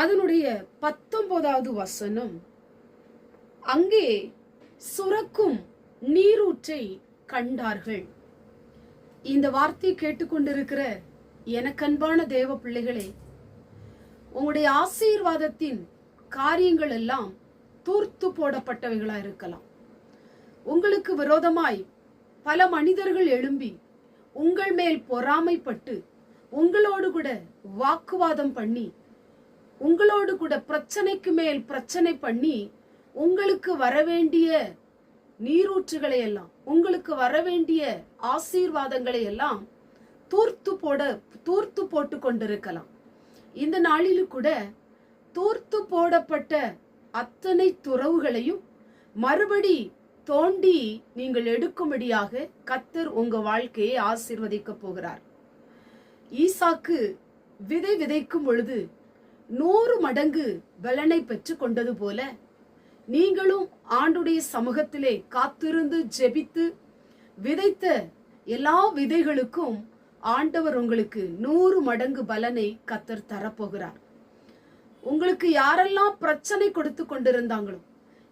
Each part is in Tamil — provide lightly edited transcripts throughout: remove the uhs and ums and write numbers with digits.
அதனுடைய 19வது வசனம், அங்கே சுரக்கும் நீரூற்றை கண்டார்கள். இந்த வார்த்தையை கேட்டுக்கொண்டிருக்கிற எனக்கன்பான தேவ பிள்ளைகளே, உங்களுடைய ஆசீர்வாதத்தின் காரியங்கள் எல்லாம் தூர்த்து போடப்பட்டவைகளா இருக்கலாம். உங்களுக்கு விரோதமாய் பல மனிதர்கள் எழும்பி உங்கள் மேல் பொறாமைப்பட்டு உங்களோடு கூட வாக்குவாதம் பண்ணி உங்களோடு கூட பிரச்சனைக்கு மேல் பிரச்சனை பண்ணி உங்களுக்கு வரவேண்டிய நீரூற்றுகளை எல்லாம், உங்களுக்கு வரவேண்டிய ஆசீர்வாதங்களை எல்லாம் தூர்த்து போட்டு கொண்டிருக்கலாம். இந்த நாளிலும் கூட தூர்த்து போடப்பட்ட அத்தனை துறவுகளையும் மறுபடி தோண்டி நீங்கள் எடுக்கும்படியாக கர்த்தர் உங்க வாழ்க்கையை ஆசீர்வதிக்க போகிறார். ஈசாக்கு விதை விதைக்கும் பொழுது 100 மடங்கு பலனை பெற்று கொண்டது போல நீங்களும் ஆண்டுடைய சமூகத்திலே காத்திருந்து ஜெபித்து விதைத்த எல்லா விதைகளுக்கும் ஆண்டவர் உங்களுக்கு 100 மடங்கு பலனை கர்த்தர் தரப்போகிறார். உங்களுக்கு யாரெல்லாம் பிரச்சனை கொடுத்து கொண்டிருந்தாங்களோ,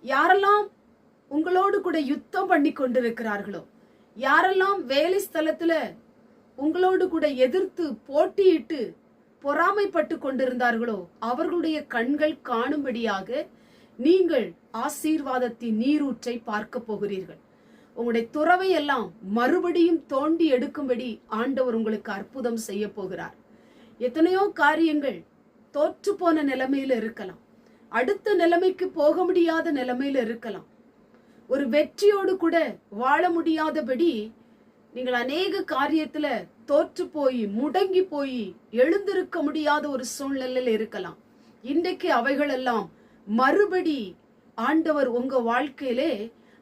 யாரெல்லாம் உங்களோடு கூட யுத்தம் பண்ணி கொண்டிருக்கிறார்களோ, யாரெல்லாம் வேலை ஸ்தலத்துல உங்களோடு கூட எதிர்த்து போட்டியிட்டு பொறாமைப்பட்டு கொண்டிருந்தார்களோ, அவர்களுடைய கண்கள் காணும்படியாக நீங்கள் ஆசீர்வாதத்தின் நீரூற்றை பார்க்க போகிறீர்கள். உங்களுடைய துறவை எல்லாம் மறுபடியும் தோண்டி எடுக்கும்படி ஆண்டவர் உங்களுக்கு அற்புதம் செய்ய போகிறார். எத்தனையோ காரியங்கள் தோற்று போன நிலைமையில இருக்கலாம், அடுத்த நிலைமைக்கு போக முடியாத நிலைமையில இருக்கலாம், ஒரு வெற்றியோடு கூட வாழ முடியாதபடி நீங்கள் அநேக காரியத்துல தோற்று போய் முடங்கி போய் எழுந்திருக்க முடியாத ஒரு சூழ்நிலையில இருக்கலாம். இன்றைக்கு அவைகளெல்லாம் மறுபடி ஆண்டவர் உங்க வாழ்க்கையிலே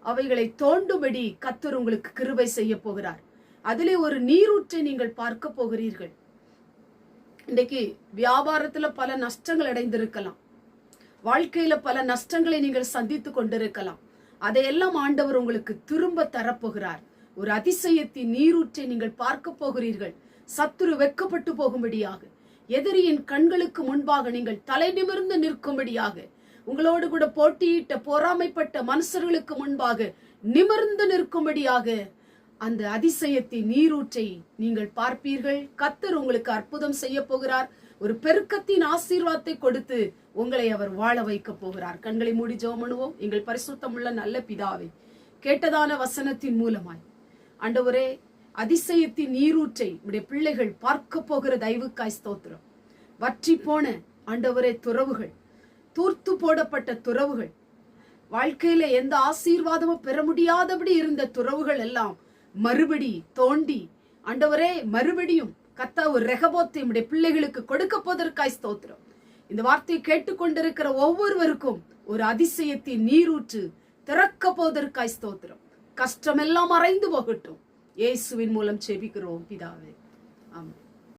அவைகளை தோண்டும்படி கர்த்தர் உங்களுக்கு கிருபை செய்ய போகிறார். அதிலே ஒரு நீரூற்றை நீங்கள் பார்க்க போகிறீர்கள். இன்றைக்கு வியாபாரத்துல பல நஷ்டங்கள் அடைந்திருக்கலாம், வாழ்க்கையில பல நஷ்டங்களை நீங்கள் சந்தித்து கொண்டிருக்கலாம். அதையெல்லாம் ஆண்டவர் உங்களுக்கு திரும்ப தரப்போகிறார். ஒரு அதிசயத்தின் நீரூற்றை நீங்கள் பார்க்க போகிறீர்கள். சத்துரு வெட்கப்பட்டு போகும்படியாக, எதிரியின் கண்களுக்கு முன்பாக நீங்கள் தலை நிமிர்ந்து நிற்கும்படியாக, உங்களோடு கூட போட்டியிட்ட பொறாமைப்பட்ட மனுஷர்களுக்கு முன்பாக நிமிர்ந்து நிற்கும்படியாக அந்த அதிசயத்தின் நீரூற்றை நீங்கள் பார்ப்பீர்கள். கர்த்தர் உங்களுக்கு அற்புதம் செய்ய போகிறார். ஒரு பெருக்கத்தின் ஆசீர்வாதத்தை கொடுத்து உங்களை அவர் வாழ வைக்க போகிறார். கண்களை மூடி ஜெபம் பண்ணுவோம். எங்கள் பரிசுத்தமுள்ள நல்ல பிதாவே, கேட்டதான வசனத்தின் மூலமாய் ஆண்டவரே, அதிசயத்தின் நீரூற்றை உடைய பிள்ளைகள் பார்க்க போகிற தயவுக்காய் ஸ்தோத்திரம். வற்றி போன ஆண்டவரே துறவுகள், தூர்த்து போடப்பட்ட துறவுகள், வாழ்க்கையில எந்த ஆசீர்வாதமும் பெற முடியாதபடி இருந்த துறவுகள் எல்லாம் மறுபடி தோண்டி ஆண்டவரே மறுபடியும் கர்த்தர் ஒரு ரெகபோத்தை உடைய பிள்ளைகளுக்கு கொடுக்க போவதற்காய் ஸ்தோத்திரம். இந்த வார்த்தையை கேட்டுக்கொண்டிருக்கிற ஒவ்வொருவருக்கும் ஒரு அதிசயத்தின் நீரூற்று திறக்க போவதற்காய் ஸ்தோத்திரம். கஷ்டம் எல்லாம் மறைந்து போகட்டும். இயேசுவின் மூலம் ஜெபிக்கிறோம் பிதாவே, ஆமென்.